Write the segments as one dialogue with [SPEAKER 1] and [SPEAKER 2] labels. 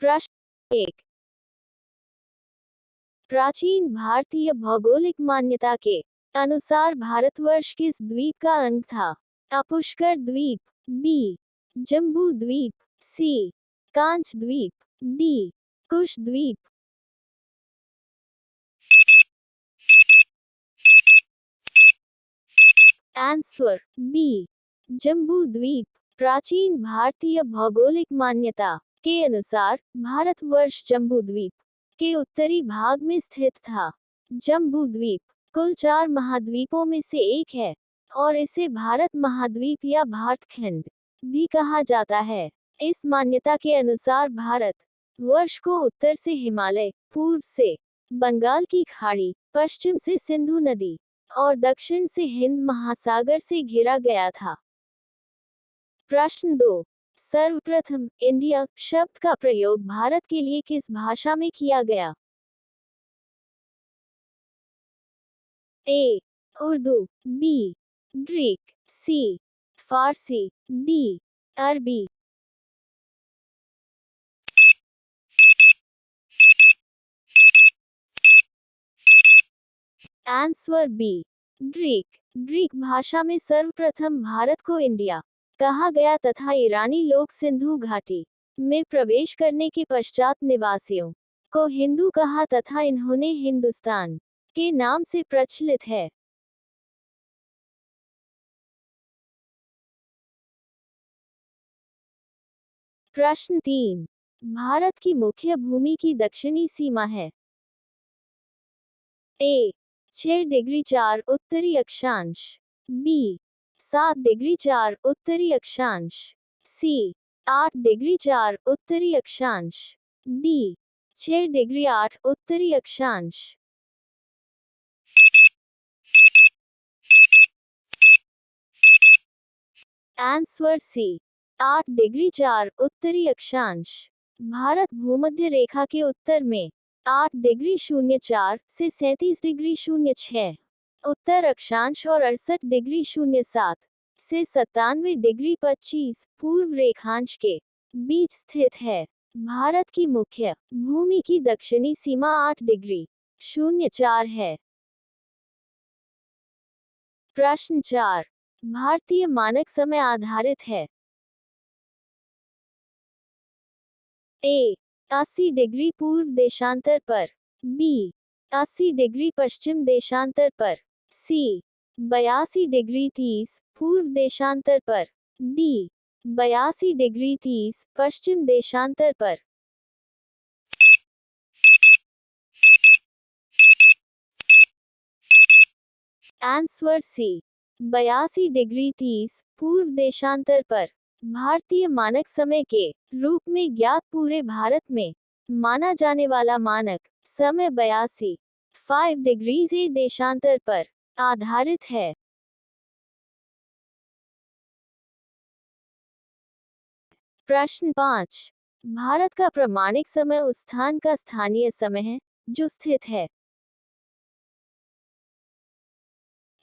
[SPEAKER 1] प्रश्न 1। प्राचीन भारतीय भौगोलिक मान्यता के अनुसार भारतवर्ष किस द्वीप का अंग था? आ पुष्कर द्वीप, बी जम्बू द्वीप, सी कांच द्वीप, डी कुश द्वीप। आंसर बी जम्बू द्वीप। प्राचीन भारतीय भौगोलिक मान्यता के अनुसार भारतवर्ष जम्बू द्वीप के उत्तरी भाग में स्थित था। जम्बू द्वीप कुल 4 महाद्वीपों में से एक है और इसे भारत महाद्वीप या भारतखंड भी कहा जाता है। इस मान्यता के अनुसार भारत वर्ष को उत्तर से हिमालय, पूर्व से बंगाल की खाड़ी, पश्चिम से सिंधु नदी और दक्षिण से हिंद महासागर से घिरा गया था। प्रश्न 2। सर्वप्रथम इंडिया शब्द का प्रयोग भारत के लिए किस भाषा में किया गया? A Urdu, B Greek, C Farsi, D Arabi. Answer B Greek. Greek भाषा में सर्वप्रथम भारत को इंडिया कहा गया तथा ईरानी लोग सिंधु घाटी में प्रवेश करने के पश्चात निवासियों को हिंदू कहा तथा इन्होंने हिंदुस्तान के नाम से प्रचलित है। प्रश्न 3। भारत की मुख्य भूमि की दक्षिणी सीमा है? ए 6 डिग्री 4 उत्तरी अक्षांश, बी 7 डिग्री 4 उत्तरी अक्षांश, सी 8 डिग्री 4 उत्तरी अक्षांश, डी 6 डिग्री 8 उत्तरी अक्षांश। आंसर सी 8 डिग्री 4 उत्तरी अक्षांश। भारत भूमध्य रेखा के उत्तर में 8 डिग्री 04 से 37 डिग्री 06 उत्तर अक्षांश और 68 डिग्री 07 से 97 डिग्री 25 पूर्व रेखांश के बीच स्थित है। भारत की मुख्य भूमि की दक्षिणी सीमा 8 डिग्री 04 है। प्रश्न 4। भारतीय मानक समय आधारित है? ए 80 डिग्री पूर्व देशांतर पर, बी 80 डिग्री पश्चिम देशांतर पर, सी 82 डिग्री 30 पूर्व देशांतर पर, डी 82 डिग्री 30 पश्चिम देशांतर पर। आंसर सी 82 डिग्री 30 पूर्व देशांतर पर। भारतीय मानक समय के रूप में ज्ञात पूरे भारत में माना जाने वाला मानक समय 82 डिग्री से देशांतर पर आधारित है। प्रश्न 5। भारत का प्रमाणिक समय उस स्थान का स्थानीय समय है जो स्थित है?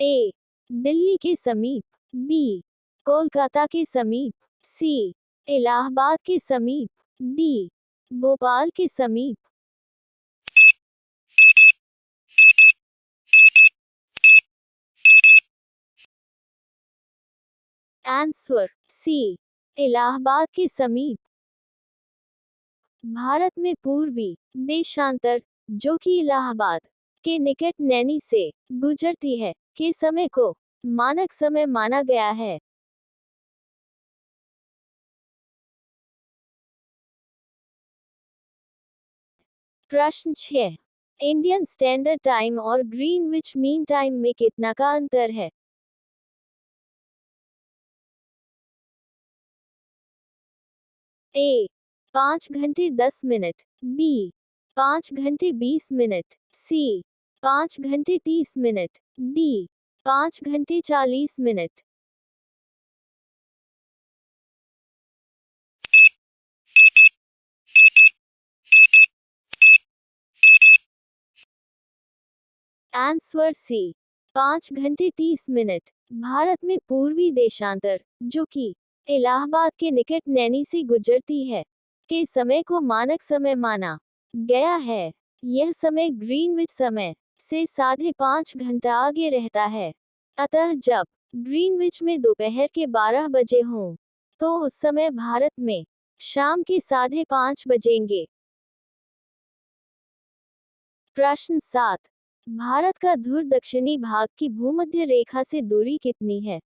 [SPEAKER 1] ए दिल्ली के समीप, बी कोलकाता के समीप, सी इलाहाबाद के समीप, डी भोपाल के समीप। आंसर सी इलाहाबाद के समीप। भारत में पूर्वी देशांतर जो कि इलाहाबाद के निकट नैनी से गुजरती है के समय को मानक समय माना गया है। प्रश्न 6। इंडियन स्टैंडर्ड टाइम और ग्रीनविच मीन टाइम में कितना का अंतर है? ए 5 घंटे 10 मिनट, बी 5 घंटे 20 मिनट, सी 5 घंटे 30 मिनट, डी 5 घंटे 40 मिनट। आंसर सी 5 घंटे 30 मिनट। भारत में पूर्वी देशांतर जो कि इलाहाबाद के निकट नैनी से गुजरती है के समय को मानक समय माना गया है। यह समय ग्रीनविच समय से 5.5 घंटा आगे रहता है। अतः जब ग्रीनविच में दोपहर के 12 बजे हों, तो उस समय भारत में शाम के 5:30 बजेंगे। प्रश्न 7। भारत का ध्रुव दक्षिणी भाग की भूमध्य रेखा से दूरी कितनी है?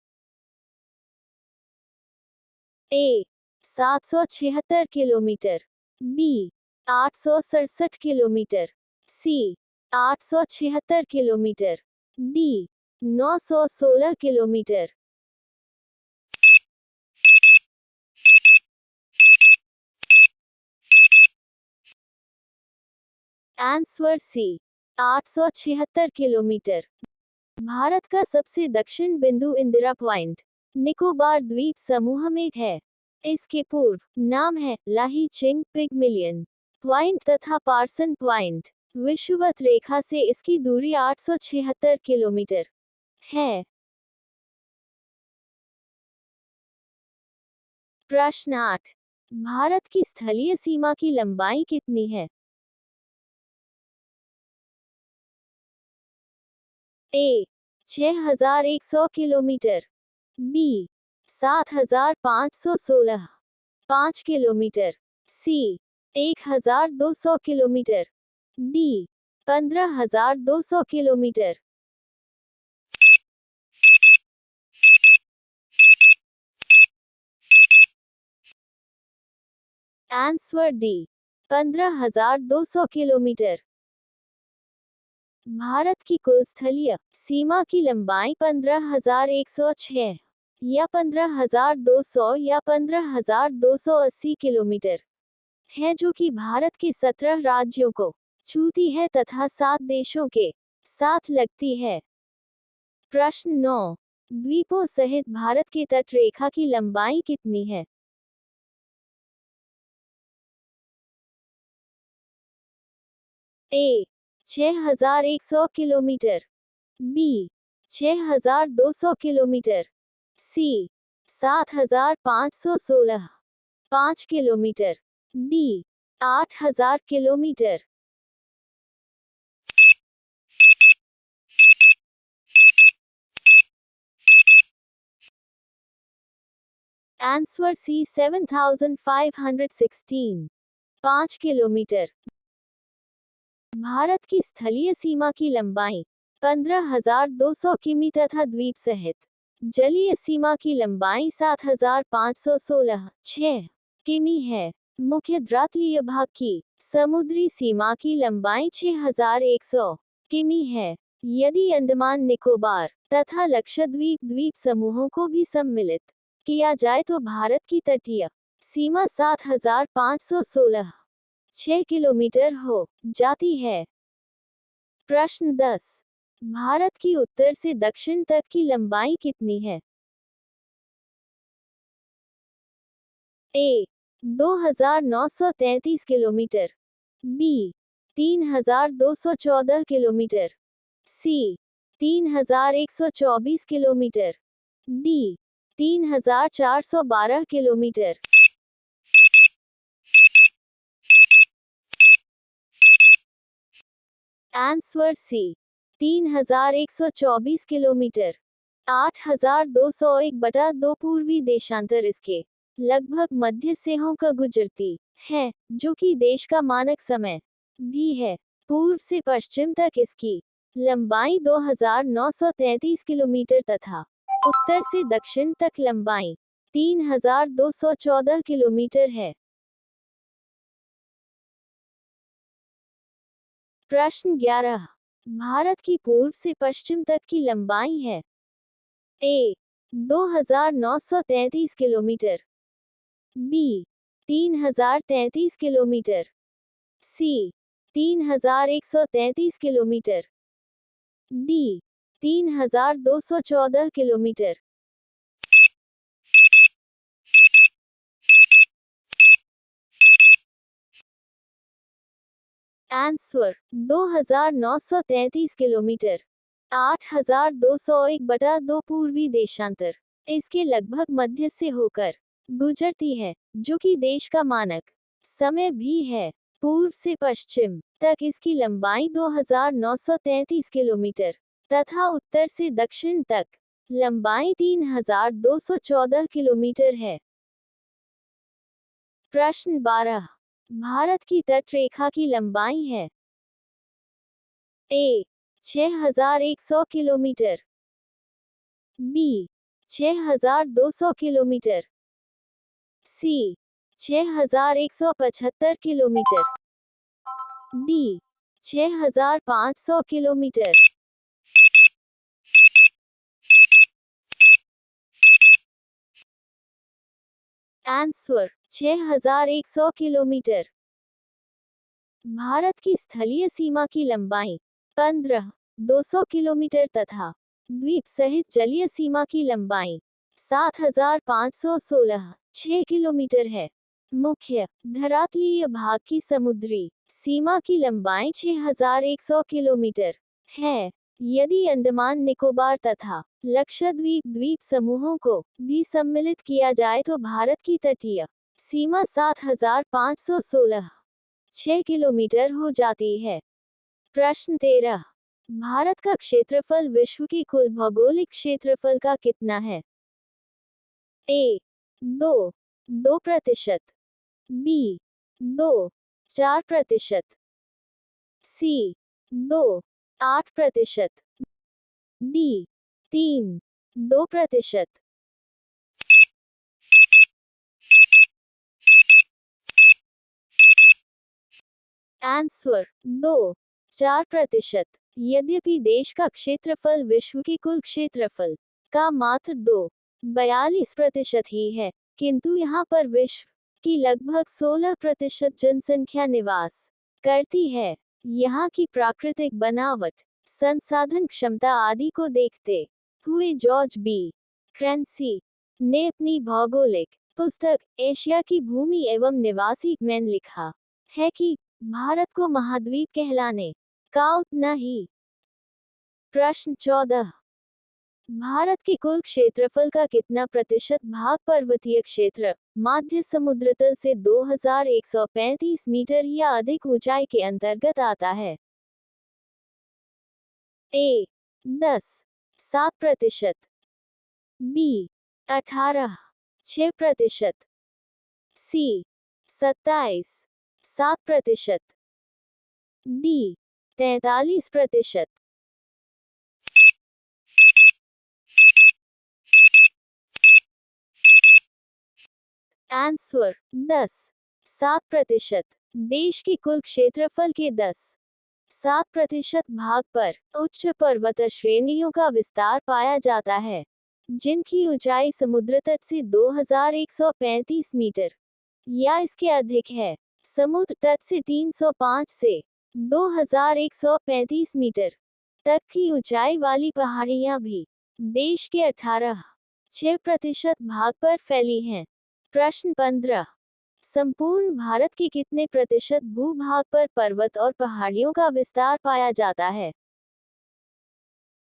[SPEAKER 1] A 776 kilometre, B 867 kilometre, C 876 kilometre, D 916 kilometre. Answer C 876 kilometre. Bharat का सबसे दक्षिण बिंदु इंदिरा पॉइंट निकोबार द्वीप समूह में है। इसके पूर्व नाम है लाही चिंग पिगमिलियन पॉइंट तथा पार्सन पॉइंट। विषुवत रेखा से इसकी दूरी 876 किलोमीटर है। प्रश्न 8। भारत की स्थलीय सीमा की लंबाई कितनी है? A 6100 kilometre, B 7516 5 kilometre, C 1200 kilometre, D 15200 kilometre. Answer D 15200 kilometre. Bharat की कुल स्थलीय सीमा की लंबाई 15106 या 15200 या 15280 किलोमीटर है, जो कि भारत के 17 राज्यों को छूती है तथा 7 देशों के साथ लगती है। प्रश्न 9। द्वीपों सहित भारत की तट रेखा की लंबाई कितनी है? A 6100 kilometre, B 6200 kilometre, C 7516 5 kilometre, D 8000 kilometre. Answer C 7516 5 kilometre. Bharat की स्थलीय सीमा की लंबाई 15200 किमी तथा द्वीप सहित जलीय सीमा की लंबाई 7516 6 किमी है। मुख्य द्रातलीय भाग की समुद्री सीमा की लंबाई 6100 किमी है। यदि अंडमान निकोबार तथा लक्षद्वीप द्वीप समूहों को भी सम्मिलित किया जाए तो भारत की तटीय सीमा 7516 6 किलोमीटर हो जाती है। प्रश्न 10। भारत की उत्तर से दक्षिण तक की लंबाई कितनी है? A 2933 kilometre, B 3214 kilometre, C 3124 kilometre, D 3412 kilometre. Answer C 3124 kilometre. 8201/2 पूर्वी देशांतर इसके लगभग मध्य से होकर गुजरती है, जो कि देश का मानक समय भी है। पूर्व से पश्चिम तक इसकी लंबाई 2933 किलोमीटर तथा उत्तर से दक्षिण तक लंबाई 3214 किलोमीटर है। प्रश्न 11। भारत की पूर्व से पश्चिम तक की लंबाई है। A 2933 kilometre, B 3033 kilometre, C 3133 kilometre, D 3214 kilometre. Answer 2933 kilometre. 8201/2 पूर्वी देशांतर इसके लगभग मध्य से होकर गुजरती है, जो कि देश का मानक समय भी है। पूर्व से पश्चिम तक इसकी लंबाई 2933 किलोमीटर तथा उत्तर से दक्षिण तक लंबाई 3214 किलोमीटर है। प्रश्न 12। भारत की तटरेखा की लंबाई है। A 6100 kilometre, B 6200 kilometre, C 6175 kilometre, D 6500 kilometre. Answer 6100 kilometre. Bharat की स्थलीय सीमा की लंबाई 15,200 किलोमीटर तथा द्वीप सहित जलीय सीमा की लंबाई 7,516 6 किलोमीटर है। मुख्य धरातलीय भाग की समुद्री सीमा की लंबाई 6100 किलोमीटर है। यदि अंडमान निकोबार तथा लक्षद्वीप द्वीप समूहों को भी सम्मिलित किया जाए तो भारत की तटीय सीमा 7,516 6 किलोमीटर हो जाती है। प्रश्न 13। भारत का क्षेत्रफल विश्व की कुल भौगोलिक क्षेत्रफल का कितना है? ए 2% बी 4%, सी 8%, डी 2%। आंसर 4%। यद्यपि देश का क्षेत्रफल विश्व के कुल क्षेत्रफल का मात्र 42% ही है, किंतु यहाँ पर विश्व की लगभग 16% जनसंख्या निवास करती है। यहाँ की प्राकृतिक बनावट, संसाधन क्षमता आदि को देखते हुए जॉर्ज बी क्रैंसी ने अपनी भौगोलिक पुस्तक एशिया की भूमि एवं निवासी में लिखा है कि भारत को महाद्वीप कहलाने का उतना ही। प्रश्न 14। भारत के कुल क्षेत्रफल का कितना प्रतिशत भाग पर्वतीय क्षेत्र, मध्य समुद्र तल से 2135 मीटर या अधिक ऊंचाई के अंतर्गत आता है? ए 7%, बी 6%, सी 7%, डी 43%। आंसर 7%। देश के कुल क्षेत्रफल के 7% भाग पर उच्च पर्वत श्रेणियों का विस्तार पाया जाता है, जिनकी ऊंचाई समुद्र तट से 2135 मीटर या इसके अधिक है। समुद्र तट से 305 से 2135 मीटर तक की ऊंचाई वाली पहाड़ियां भी देश के 6% भाग पर फैली हैं। प्रश्न 15। संपूर्ण भारत के कितने प्रतिशत भूभाग पर पर्वत और पहाड़ियों का विस्तार पाया जाता है?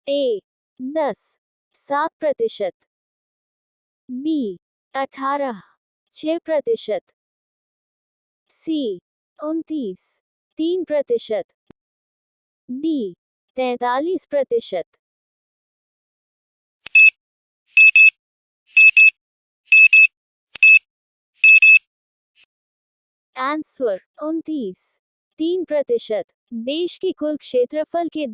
[SPEAKER 1] ए 7%, बी 6%, सी 3%, डी 43%। आंसर 3%। देश के कुल क्षेत्रफल के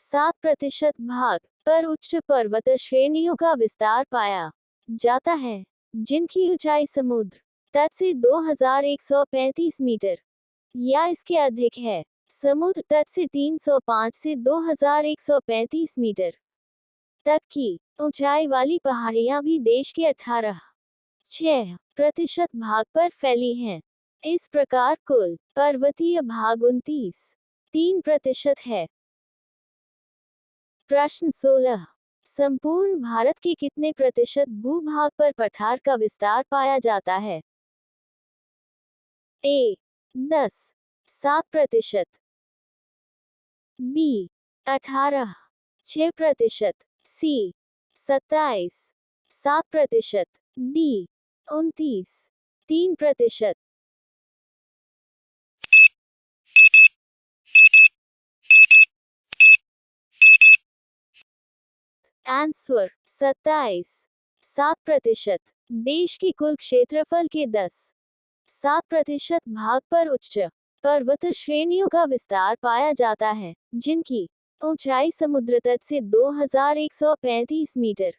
[SPEAKER 1] 7% भाग पर उच्च पर्वत श्रेणियों का विस्तार पाया जाता है, जिनकी ऊंचाई समुद्र तट से 2135 मीटर या इसके अधिक है। समुद्र तट से 305 से 2135 मीटर तक की ऊंचाई वाली पहाड़ियां भी देश के 6% भाग पर फैली हैं। इस प्रकार कुल पर्वतीय भाग 3% है। प्रश्न 16। संपूर्ण भारत के कितने प्रतिशत भूभाग पर पठार का विस्तार पाया जाता है? ए 7%, बी 6%, सी 7%, डी 3%। आंसर 27। 7%। देश के कुल क्षेत्रफल के 7% भाग पर उच्च पर्वत श्रेणियों का विस्तार पाया जाता है, जिनकी ऊंचाई समुद्र तट से 2135 मीटर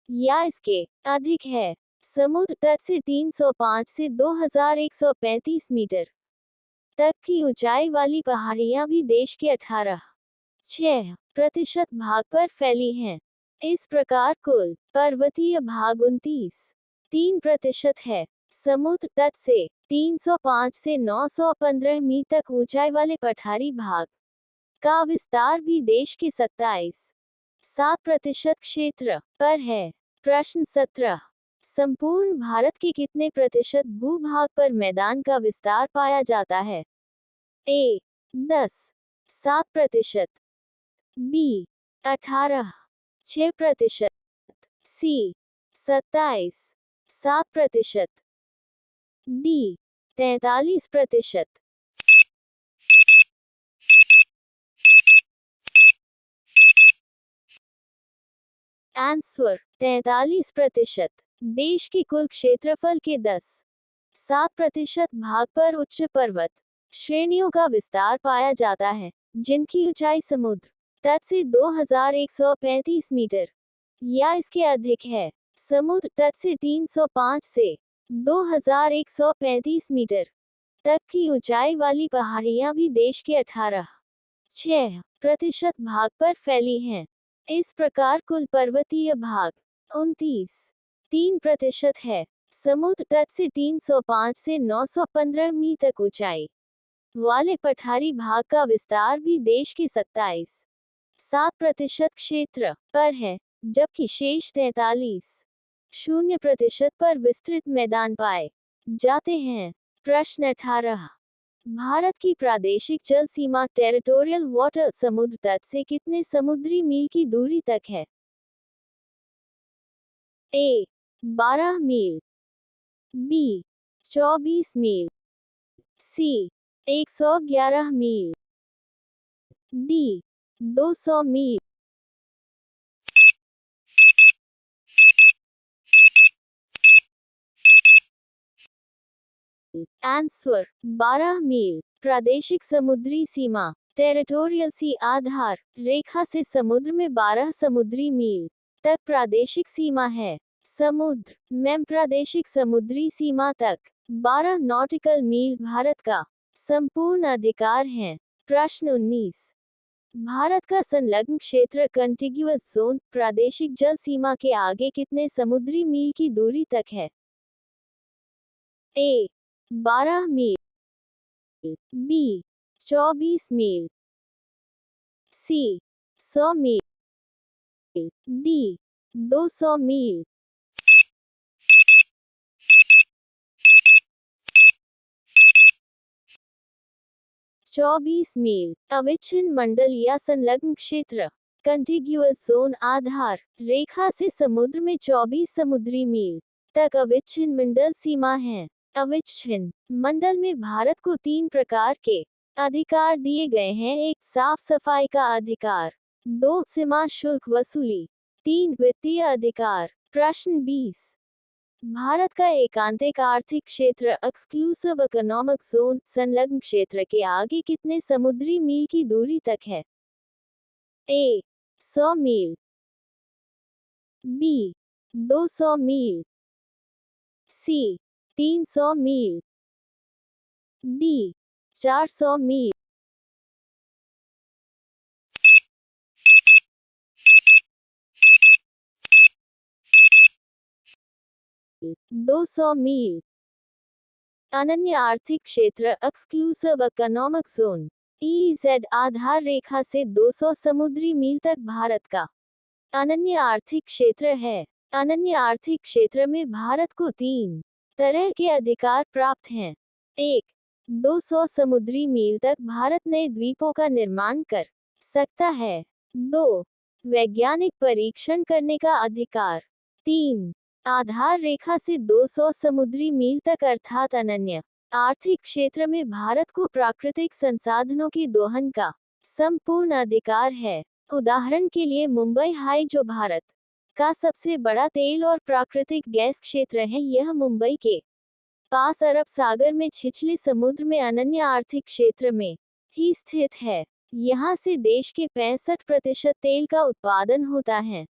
[SPEAKER 1] या इसके अधिक है। समुद्र तट से 305 से 2135 मीटर तक की ऊंचाई वाली पहाड़ियां भी देश के 18.6% भाग पर फैली हैं। इस प्रकार कुल पर्वतीय भाग 29.3% है। समुद्र तट से 305 से 915 मीटर तक ऊंचाई वाले पठारी भाग का विस्तार भी देश के 27.7% क्षेत्र पर है। प्रश्न 17। संपूर्ण भारत के कितने प्रतिशत भूभाग पर मैदान का विस्तार पाया जाता है? ए 10.7%, बी 18.6%, सी 27.7%, डी 43%। आंसर 43%। देश के कुल क्षेत्रफल के 7% भाग पर उच्च पर्वत श्रेणियों का विस्तार पाया जाता है, जिनकी ऊंचाई समुद्र तट से 2135 मीटर या इसके अधिक है। समुद्र तट से 305 से 2135 मीटर तक की ऊंचाई वाली पहाड़ियां भी देश के 18.6% भाग पर फैली हैं। इस प्रकार कुल पर्वतीय भाग 29.3% है। समुद्र तट से 305 से 915 मीटर तक ऊंचाई वाले पठारी भाग का विस्तार भी देश के 27.7% क्षेत्र पर है, जबकि शेष 43.0% पर विस्तृत मैदान पाए जाते हैं। प्रश्न 18। भारत की प्रादेशिक जल सीमा टेरिटोरियल वाटर समुद्र तट से कितने समुद्री मील की दूरी तक है? ए 12 मील, बी 24 मील, सी 111 मील, डी 200 मील। आंसर 12 मील। प्रादेशिक समुद्री सीमा टेरिटोरियल सी आधार रेखा से समुद्र में 12 समुद्री मील तक प्रादेशिक सीमा है। समुद्र में प्रादेशिक समुद्री सीमा तक 12 नॉटिकल मील भारत का संपूर्ण अधिकार है। प्रश्न 19। भारत का संलग्न क्षेत्र कंटिग्यूअस जोन प्रादेशिक जल सीमा के आगे कितने समुद्री मील की दूरी तक है? ए 12 मील, बी 24 मील, सी 100 मील, डी 200 मील। 24 मील। अविच्छिन्न मंडल या संलग्न क्षेत्र कंटिग्यूअस जोन आधार रेखा से समुद्र में 24 समुद्री मील तक अविच्छिन्न मंडल सीमा है। अविच्छिन्न मंडल में भारत को 3 प्रकार के अधिकार दिए गए हैं। 1 साफ सफाई का अधिकार, 2 सीमा शुल्क वसूली, 3 वित्तीय अधिकार। प्रश्न 20। भारत का एकांतिक आर्थिक क्षेत्र एक्सक्लूसिव इकोनॉमिक जोन संलग्न क्षेत्र के आगे कितने समुद्री मील की दूरी तक है? ए 100 मील, बी 200 मील, सी 300 मील, डी 400 मील। 200 मील। अनन्य आर्थिक क्षेत्र एक्सक्लूसिव इकोनॉमिक जोन EEZ आधार रेखा से 200 समुद्री मील तक भारत का अनन्य आर्थिक क्षेत्र है। अनन्य आर्थिक क्षेत्र में भारत को 3 तरह के अधिकार प्राप्त हैं। 1 200 समुद्री मील तक भारत नए द्वीपों का निर्माण कर सकता है। 2 वैज्ञानिक परीक्षण करने का अधिकार। 3 आधार रेखा से 200 समुद्री मील तक अर्थात अनन्य आर्थिक क्षेत्र में भारत को प्राकृतिक संसाधनों की दोहन का संपूर्ण अधिकार है। उदाहरण के लिए मुंबई हाई जो भारत का सबसे बड़ा तेल और प्राकृतिक गैस क्षेत्र है, यह मुंबई के पास अरब सागर में छिछली समुद्र में अनन्य आर्थिक क्षेत्र में ही स्थित है। यहाँ से देश के 65% तेल का उत्पादन होता है।